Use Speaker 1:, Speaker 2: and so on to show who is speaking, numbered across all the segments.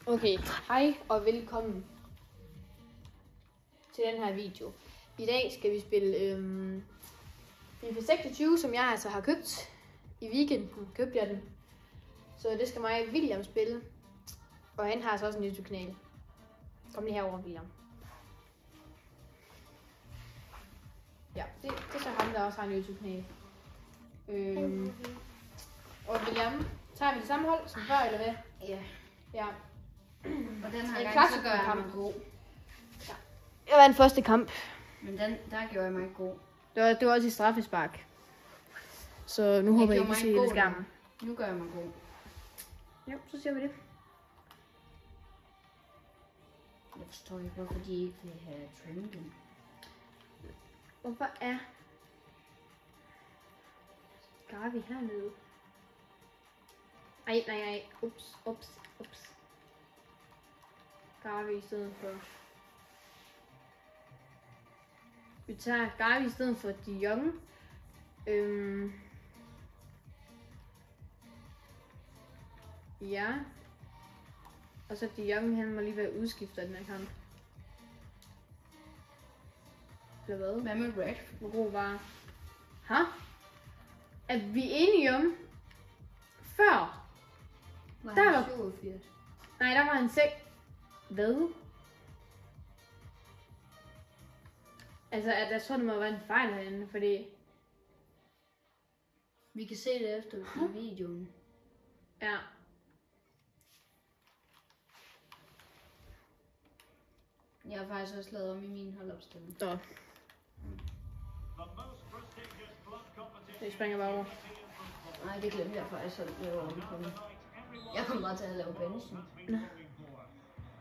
Speaker 1: Okay, hej og velkommen til den her video. I dag skal vi spille FIFA 26, som jeg altså har købt. I weekenden købte jeg den. Så det skal mig og William spille. Og han har altså også en YouTube-kanal. Kom lige herover, William. Ja, det er så ham, der også har en YouTube-kanal. Og William, tager vi det samme hold som før, eller hvad?
Speaker 2: Ja.
Speaker 1: Ja.
Speaker 2: Og den her gang, så gør jeg mig god.
Speaker 1: Ja. Jeg vandt første kamp.
Speaker 2: Men der gjorde jeg mig ikke god.
Speaker 1: Det var også i straffespark. Så nu håber jeg, I kan se hele skærmen.
Speaker 2: Nu gør jeg mig god.
Speaker 1: Ja, så ser vi det.
Speaker 2: Jeg forstår ikke, hvorfor de ikke vil have trending.
Speaker 1: Hvorfor er Gavi hernede? Nej. Ups. Gavi i stedet for. Vi tager Gavi i stedet for De Jong. Ja. Og så De Jong, han må lige være udskiftet den her kamp. Eller hvad?
Speaker 2: Hvad med Red?
Speaker 1: Hvor god var? Er vi enige om? Før?
Speaker 2: Der var 87.
Speaker 1: Nej, der var en 6. Hvad? Altså, at jeg tror, det må være en fejl herinde, fordi...
Speaker 2: Vi kan se det efter i videoen.
Speaker 1: Ja.
Speaker 2: Jeg har faktisk også lavet om i min holdopstilling.
Speaker 1: Så. Det springer bare over.
Speaker 2: Nej, det glemte jeg faktisk at lave om på den. Jeg kom bare til at lave benchen.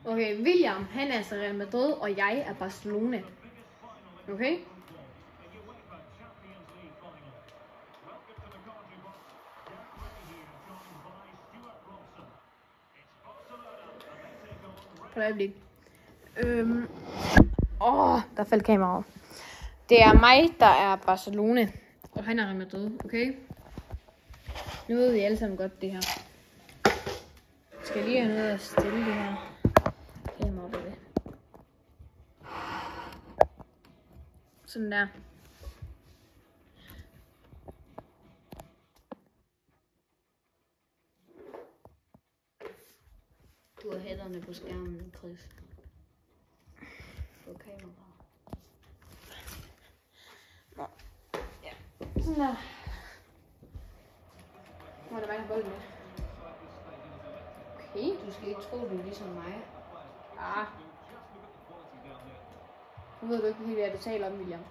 Speaker 1: Okay, William, han er altså Real Madrid, og jeg er Barcelona. Okay? På et øjeblik. Der faldt kameraet. Det er mig, der er Barcelona, og han er Real Madrid, okay? Nu ved vi alle sammen godt det her. Skal jeg lige have noget at stille det her kamera op ved. Sådan der.
Speaker 2: Du har hætterne på skærmen, Chris. På kameraet.
Speaker 1: Ja, sådan der. Må der være en bold med. Okay.
Speaker 2: Du skal ikke tro, du er ligesom mig.
Speaker 1: Ah. Nu ved du ikke helt, hvad du taler om, William.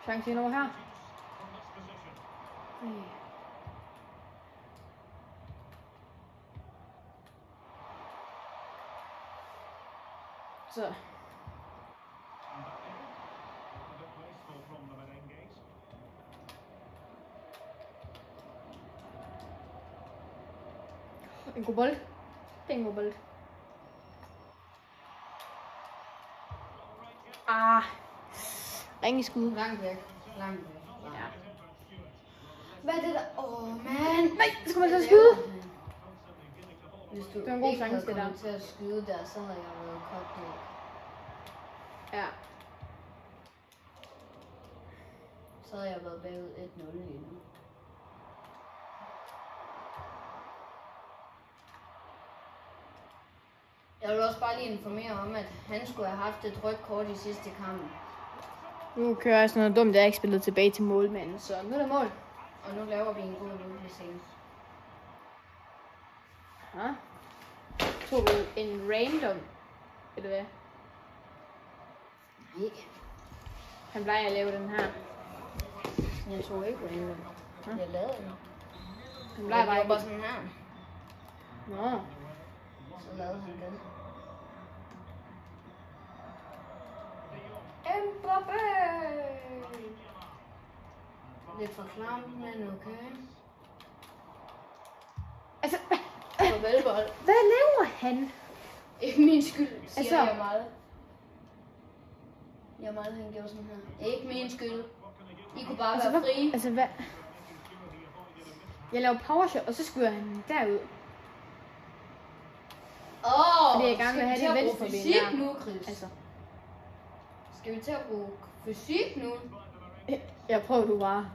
Speaker 1: Chance over her. Så. En god bold. Det er en god bold. Ring i skud.
Speaker 2: Langt væk.
Speaker 1: Ja.
Speaker 2: Hvad er det der? Man.
Speaker 1: Nej, det skal man så skyde.
Speaker 2: Hvis du
Speaker 1: Det var en god
Speaker 2: ikke
Speaker 1: chance,
Speaker 2: havde
Speaker 1: det der.
Speaker 2: kommet til at skyde der, så havde jeg været kogt ud.
Speaker 1: Ja.
Speaker 2: Så havde jeg været bagud 1-0 lige nu. Jeg vil også bare lige informere om, at han skulle have haft et rødt kort i sidste kamp.
Speaker 1: Nu kører jeg sådan noget dumt, jeg ikke spillet tilbage til målmanden, så nu er der mål.
Speaker 2: Og nu laver vi en god løbescene.
Speaker 1: Ja. Tog du en random, eller hvad?
Speaker 2: Nej.
Speaker 1: Han plejer at lave den her.
Speaker 2: Jeg tog ikke random. Jeg lavede den.
Speaker 1: Han plejer bare
Speaker 2: bare
Speaker 1: ikke.
Speaker 2: sådan her.
Speaker 1: Nå.
Speaker 2: Så lavede han den.
Speaker 1: Mbappé!
Speaker 2: Lidt for klamt, men okay.
Speaker 1: Altså,
Speaker 2: Farvelbold.
Speaker 1: hvad laver han?
Speaker 2: Ikke min skyld, siger
Speaker 1: Altså-
Speaker 2: jeg meget. Jeg meget, han gjorde sådan her. Ikke min skyld. I kunne bare være fri.
Speaker 1: Altså, hvad? Jeg laver powershot, og så skyder han derud. Fordi jeg gerne vil have det venstre ben
Speaker 2: fysik
Speaker 1: der.
Speaker 2: nu, Chris.
Speaker 1: Altså,
Speaker 2: Skal vi til at bruge fysik nu?
Speaker 1: jeg prøver du bare.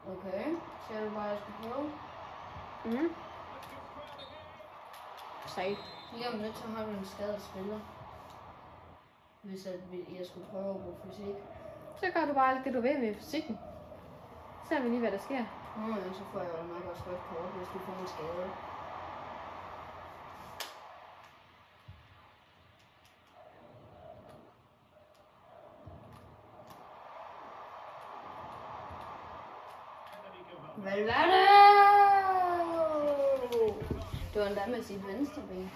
Speaker 2: Okay. Så jeg vil bare, jeg skal prøve.
Speaker 1: Mhm. Sejt.
Speaker 2: Lige om lidt, så har vi en skadet spiller. Hvis jeg skulle prøve at bruge fysik.
Speaker 1: Så gør du bare alt det, du vil med fysikken. Så ser vi lige, hvad der sker.
Speaker 2: Nå ja, så får jeg jo nok også rødt kort, hvis du får en skade. Valverde! Det var endda med sit venstre ben.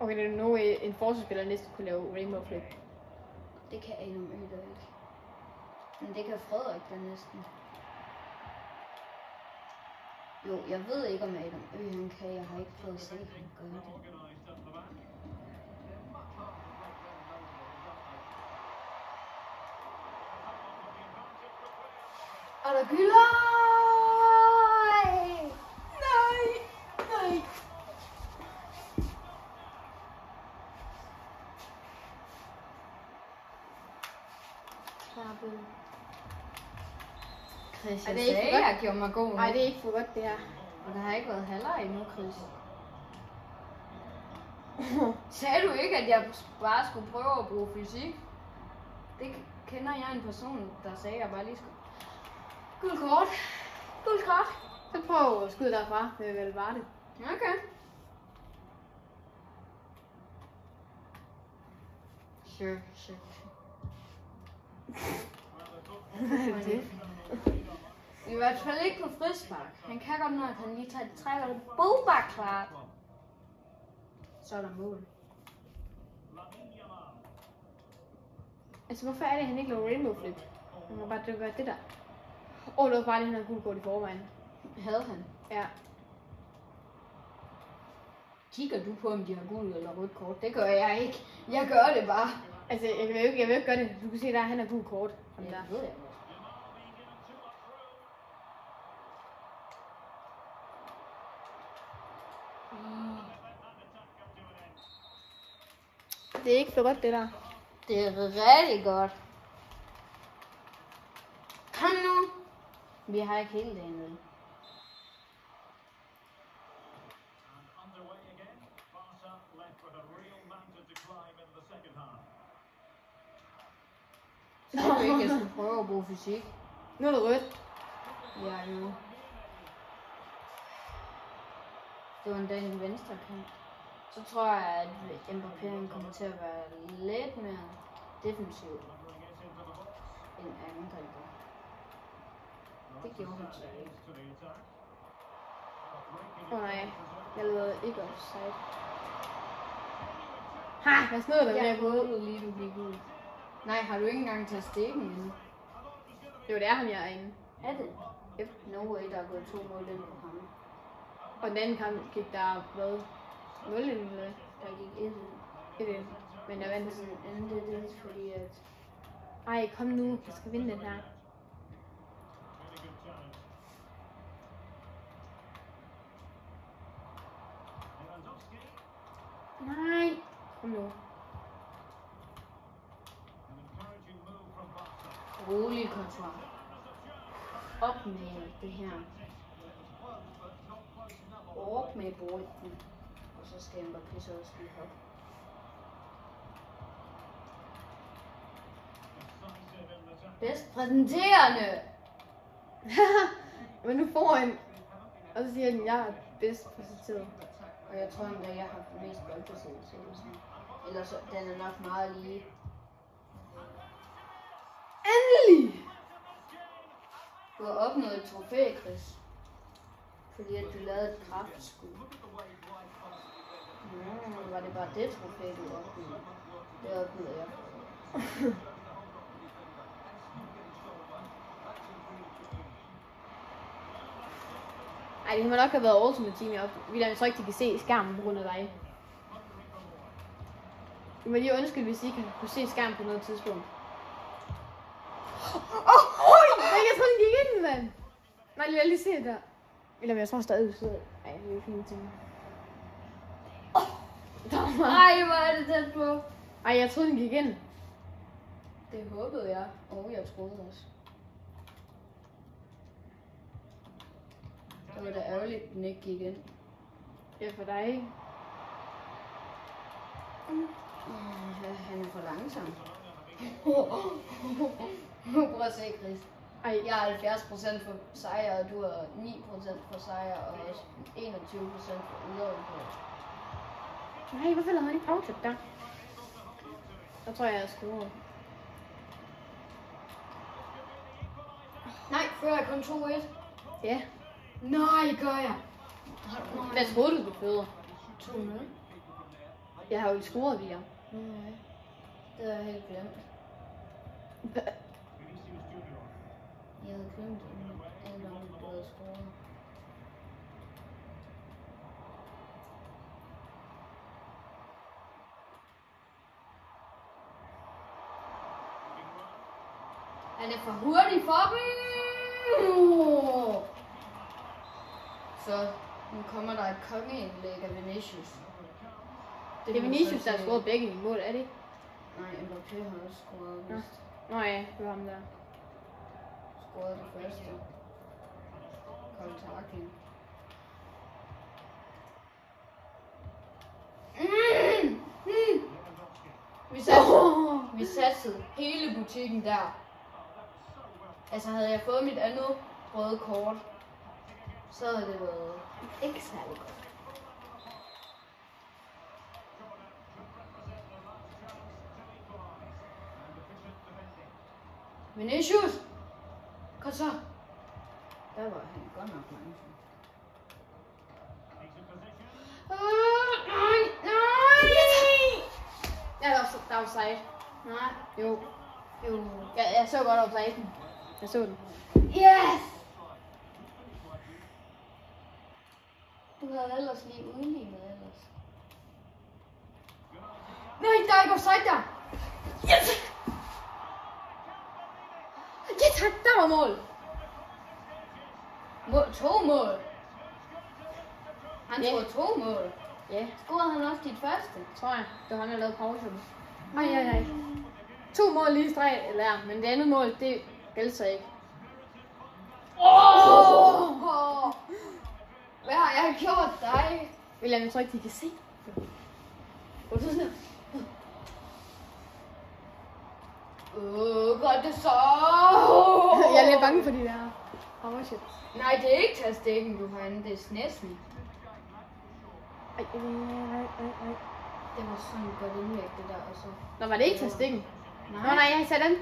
Speaker 1: Okay, det er no way, en forsvarsspiller næsten kunne lave rainbow flip.
Speaker 2: Det kan Adam Ø da ikke. Men det kan Frederik da næsten. Jo, jeg ved ikke om Adam Ø han kan. Jeg har ikke fået set ham gøre det. Og der gylder! Nej! Chris,
Speaker 1: Ej,
Speaker 2: jeg
Speaker 1: det er ikke
Speaker 2: sagde,
Speaker 1: for godt.
Speaker 2: jeg gjorde mig god.
Speaker 1: Nej, det er ikke for godt, det her.
Speaker 2: Og der har ikke været halvleg endnu, Chris. Sagde du ikke, at jeg bare skulle prøve at bruge fysik? Det kender jeg en person, der sagde, at jeg bare lige skulle... Gul kort. Gul kort.
Speaker 1: Så prøv at skyde derfra med Valverde.
Speaker 2: Okay. Sure.
Speaker 1: Hvad er det?
Speaker 2: I hvert fald ikke på frispark. Han kan godt, når han lige tager det trækker det bare klart. Så er der mål.
Speaker 1: Altså, hvorfor er det, at han ikke laver rainbow flip? Han må bare gøre det der. Det var bare det, han havde gul kort i forvejen.
Speaker 2: Havde han?
Speaker 1: Ja.
Speaker 2: Kigger du på, om de har gul eller rødt kort? Det gør jeg ikke. Jeg gør det bare.
Speaker 1: Altså, jeg vil jo ikke gøre det. Du kan se, der han har gul kort. Ham
Speaker 2: Ja,
Speaker 1: der.
Speaker 2: det ved jeg godt.
Speaker 1: Det er ikke for godt, det der.
Speaker 2: Det er rigtig godt. Kom nu. Vi har ikke hele dagen vel. Så tror jeg ikke, jeg skulle prøve at bruge fysik.
Speaker 1: Nu er det rødt.
Speaker 2: Ja, jo. Det var endda en venstre kant. Så tror jeg, at Mbappé kommer til at være lidt mere defensiv end angriber. Det gjorde han så ikke.
Speaker 1: Nej, jeg lavede ikke offside. Ha, hvad snød der med
Speaker 2: Jeg
Speaker 1: at gå ud?
Speaker 2: håbede lige, du gik ud. Nej, har du ikke engang taget stikken endnu?
Speaker 1: Jo, det er ham, jeg er inde.
Speaker 2: Er det?
Speaker 1: Yep.
Speaker 2: No way, der er gået 2 mål ind på ham.
Speaker 1: Og den anden kamp gik der, hvad? 0 eller noget?
Speaker 2: Der gik 1 ind.
Speaker 1: 1-1. Men jeg vandt.
Speaker 2: Sådan endte det, fordi at...
Speaker 1: Ej, kom nu. Jeg skal vinde den her. Nej. Kom nu.
Speaker 2: Rolig kontrol. Op med det her. Op med bolden. Og så skal Mbappé så også lige op. Bedst præsenterende!
Speaker 1: Men nu får han. Og så siger den, jeg er bedst præsenteret.
Speaker 2: Og jeg tror endda, jeg har mest boldbesiddelse. Eller så, den er nok meget lige.
Speaker 1: Endelig!
Speaker 2: Du har opnået et trofæ, Chris. Fordi at du lavede et kraftskud. Var det bare det trofæ, du opnåede? Det opnåede jeg.
Speaker 1: Ej, det må nok have været Ultimate Team op. Jeg tror ikke, de kan se skærmen på grund af dig. I må lige undskylde, hvis I ikke kunne se skærmen på noget tidspunkt. Jeg tror, den gik ind, mand. Nej, jeg lige se det der. Eller jeg tror stadig, du sidder. Ej, det er jo fint ting.
Speaker 2: Ej, hvor er det tæt på.
Speaker 1: Ej, jeg troede, den gik ind.
Speaker 2: Det håbede jeg. Og jeg troede også. Det var da ærgerligt, at den ikke gik ind.
Speaker 1: Ja, for dig.
Speaker 2: Han er for langsom. Prøv at se, Chris.
Speaker 1: Ej,
Speaker 2: Jeg er 70% for sejr, og du er 9% for sejr, og 21% for yderlighed.
Speaker 1: nej, hvorfor lavede han ikke pause der? Jeg tror, jeg er skruet.
Speaker 2: Nej, før er kun 2-1.
Speaker 1: Ja.
Speaker 2: Nej, gør jeg.
Speaker 1: Hvad troede du, du føder?
Speaker 2: 2-0.
Speaker 1: Jeg har jo ikke scoret via.
Speaker 2: Nej, det har jeg helt glemt. Jeg havde glemt, at du havde scoret. Han er for hurtig for dem! Så nu kommer der et kongeindlæg af Vinicius.
Speaker 1: Det er Vinicius, der har scoret begge i mål, er det ikke?
Speaker 2: Nej, Mbappé har også scoret vist.
Speaker 1: Nå ja, det var ham der.
Speaker 2: Scoret det første. Kontakten. Vi satsede hele butikken der. Altså havde jeg fået mit andet røde kort, så havde det været ikke særlig godt. Vinicius! Kom så! Der var han godt nok langsom.
Speaker 1: Nej! Ja, der var offside.
Speaker 2: Nej.
Speaker 1: Jo.
Speaker 2: Jo.
Speaker 1: Jeg så godt offsiden. Jeg så den.
Speaker 2: Yes! Du havde ellers lige udlignet ellers. Nej, der er ikke offside der!
Speaker 1: Yes! Ja tak, der var mål.
Speaker 2: To mål. Han
Speaker 1: Ja.
Speaker 2: scorede 2 mål.
Speaker 1: Ja,
Speaker 2: Scorede han også dit første?
Speaker 1: tror jeg. Det var han, der lavede pause. Ej. 2 mål lige i streg, eller ja, men det andet mål, det gælder sig ikke.
Speaker 2: Hvad har jeg gjort dig?
Speaker 1: William, jeg tror ikke, de kan se. Hvor er du sådan
Speaker 2: Godt det så.
Speaker 1: Jeg er lidt bange for de der. Oh shit.
Speaker 2: Nej, det er ikke tastikken, du har inde. Det er snæsen.
Speaker 1: Ej.
Speaker 2: Det var sådan godt indlæg, det der. Og så...
Speaker 1: Nå, var det ikke tastikken?
Speaker 2: Nej.
Speaker 1: Nå, nej,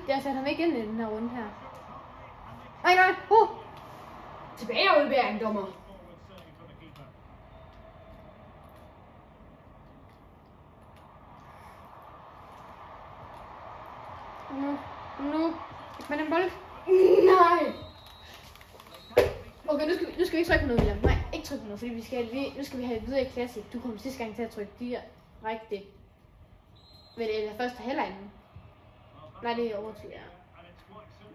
Speaker 1: jeg satte ham ikke ind i den her runde her. Nej.
Speaker 2: Tilbageudbæring, dommer.
Speaker 1: Nu. Med den bold.
Speaker 2: Nej.
Speaker 1: Okay, nu skal vi ikke trykke på noget, William. Nej, ikke trykke på noget, fordi nu skal vi have videre i Classic. Du kommer sidste gang til at trykke direkte ved det første halvleg nu. Nej, det er overtid, ja.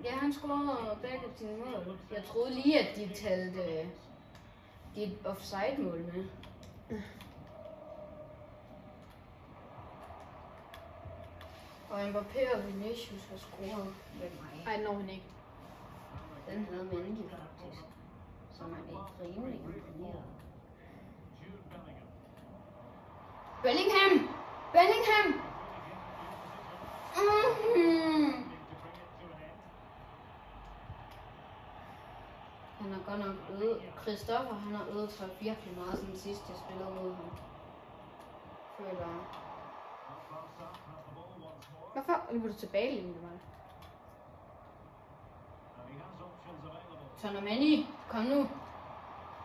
Speaker 2: Ja, han scorede begge sine mål. Jeg troede lige, at de talte dit offside-mål med. Og Mbappé og Vinicius har scoret med mig.
Speaker 1: Nej, det når han ikke.
Speaker 2: Den havde Mendy faktisk. Så man er ikke rimelig imponeret. Bellingham! Bellingham! Han har godt nok øget. Christoffer, han har øget sig virkelig meget siden sidst jeg spillede mod ham. Føler jeg.
Speaker 1: Hvorfor? Nu var du tilbage lige med mig.
Speaker 2: Tonameni, kom nu.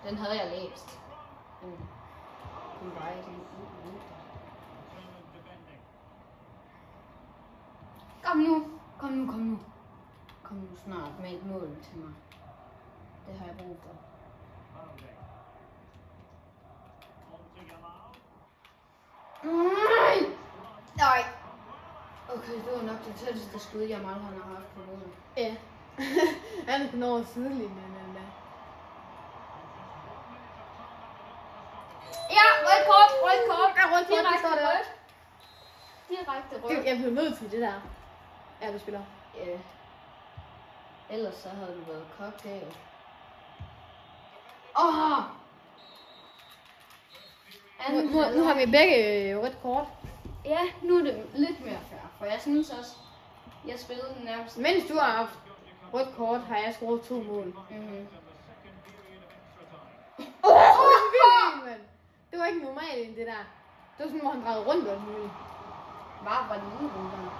Speaker 2: Den havde jeg læst. Den var ikke lige ud. Kom Kom nu. Kom nu snart med et mål til mig. Det har jeg brug for. Nej. Okay, det var nok det tætteste skud, Jamal han har haft på målet.
Speaker 1: Ja. Han kan nå over sidelinjen.
Speaker 2: Ja, rødt kort.
Speaker 1: Ja, rødt kort, det står der.
Speaker 2: Direkte rødt.
Speaker 1: Jeg blev nødt til det der. Ja, du spiller.
Speaker 2: Ja. Ellers så havde du været cocktail.
Speaker 1: Nu har vi begge rødt kort.
Speaker 2: Ja, nu er det lidt mere fair, for jeg synes også, jeg spillede den nærmest.
Speaker 1: Mens du har haft rødt kort, har jeg scoret 2 mål.
Speaker 2: Mhm.
Speaker 1: Det var ikke normalt, det der. Det var sådan, hvor han drejede rundt og muligt.
Speaker 2: Var det lige rundt der?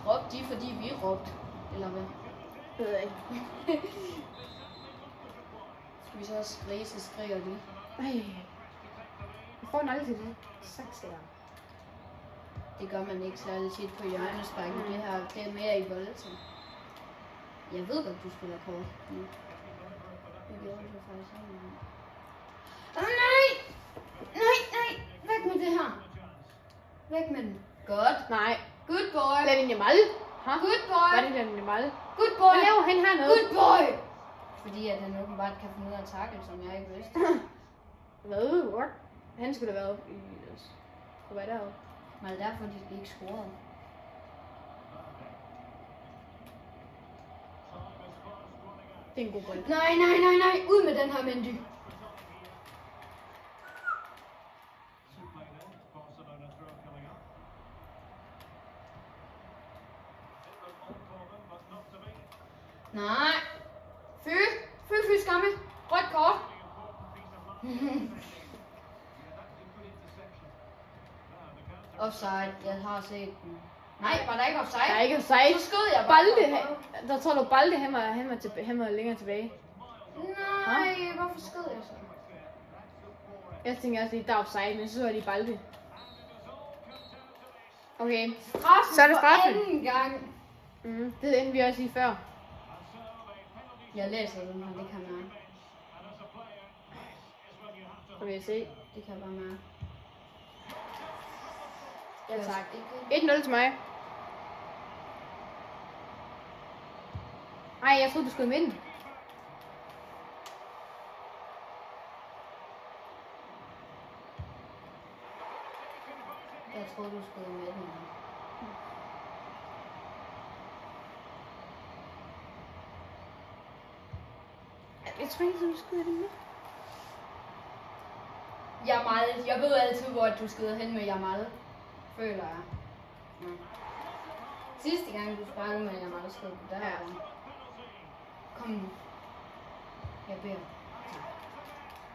Speaker 2: Råbte de, fordi vi råbte? Eller hvad?
Speaker 1: Det ved jeg ikke.
Speaker 2: Skal vi så også skrige, så skriger de.
Speaker 1: Ej. Jeg får den aldrig til det. Saks der.
Speaker 2: Det gør man ikke særlig tit på hjørnespark. Det er mere i Volta. Jeg ved godt, du spiller kort. Det gjorde du faktisk ikke. Nej! Væk med det her. Væk med den. Godt.
Speaker 1: Nej.
Speaker 2: Good boy.
Speaker 1: Lavin Jamal.
Speaker 2: Good boy.
Speaker 1: Var det Lavin Jamal?
Speaker 2: Good boy.
Speaker 1: Hvad laver han hernede?
Speaker 2: Good boy. Fordi at han åbenbart kan finde ud af at tackle, som jeg ikke vidste.
Speaker 1: Hvad? What? Han skulle da være oppe i os. På hvad deroppe?
Speaker 2: Men det er derfor, de ikke scorede.
Speaker 1: Det er en god bold.
Speaker 2: Nej. Ud med den her Mendy. Nej. Fy skamme. Rødt kort. Offside. Jeg har set den. Nej, var der ikke offside?
Speaker 1: Der er ikke offside.
Speaker 2: Så skød jeg bare.
Speaker 1: Balde. Der tror du, Balde han var længere tilbage.
Speaker 2: Nej, hvorfor skød jeg så?
Speaker 1: Jeg tænker også, at der er offside, men så er de Balde. Okay.
Speaker 2: Straffen
Speaker 1: Så er det straffen.
Speaker 2: for anden gang.
Speaker 1: Det endte vi også i før.
Speaker 2: Jeg læser den her, det kan jeg.
Speaker 1: Så vil jeg se.
Speaker 2: Det kan jeg bare mærke.
Speaker 1: Ja tak. 1-0 til mig. Ej, jeg troede du skulle i midten.
Speaker 2: Jeg troede, du skulle med den.
Speaker 1: Jeg tror ikke, du skulle i den med.
Speaker 2: Jeg ved altid, hvor du skyder hen med Jamal. Føler jeg. Ja. Sidste gang, du sprang med Jamal, skød du der. Ja. Kom nu. Jeg beder.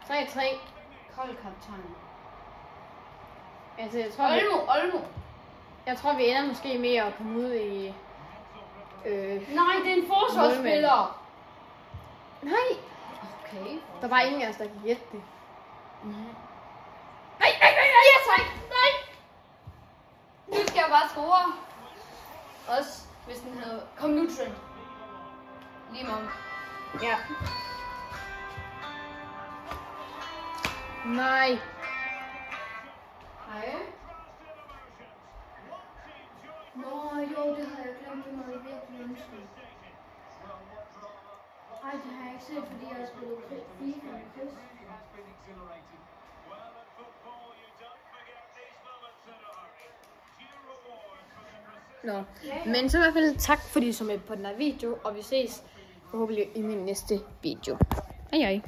Speaker 1: 3-3.
Speaker 2: Kold kaptajn.
Speaker 1: Altså, jeg tror,
Speaker 2: Olmo.
Speaker 1: Jeg tror, vi ender måske med at komme ud i...
Speaker 2: Nej, det er en forsvarsspiller.
Speaker 1: Nej.
Speaker 2: Okay.
Speaker 1: Der var ingen af os, der kan gætte det.
Speaker 2: Nej. Yes, nej. Nu skal jeg bare score. Også hvis den havde... Kom nu, Trent. Lige med.
Speaker 1: Ja. Nej.
Speaker 2: Hej. Nå, jo, det havde jeg glemt. Det må jeg virkelig ønske. Ej, det har jeg ikke set, fordi jeg har spillet FIFA med Chris.
Speaker 1: Nå. Men så i hvert fald tak, fordi I så med på den her video, og vi ses forhåbentlig i min næste video. Hej hej.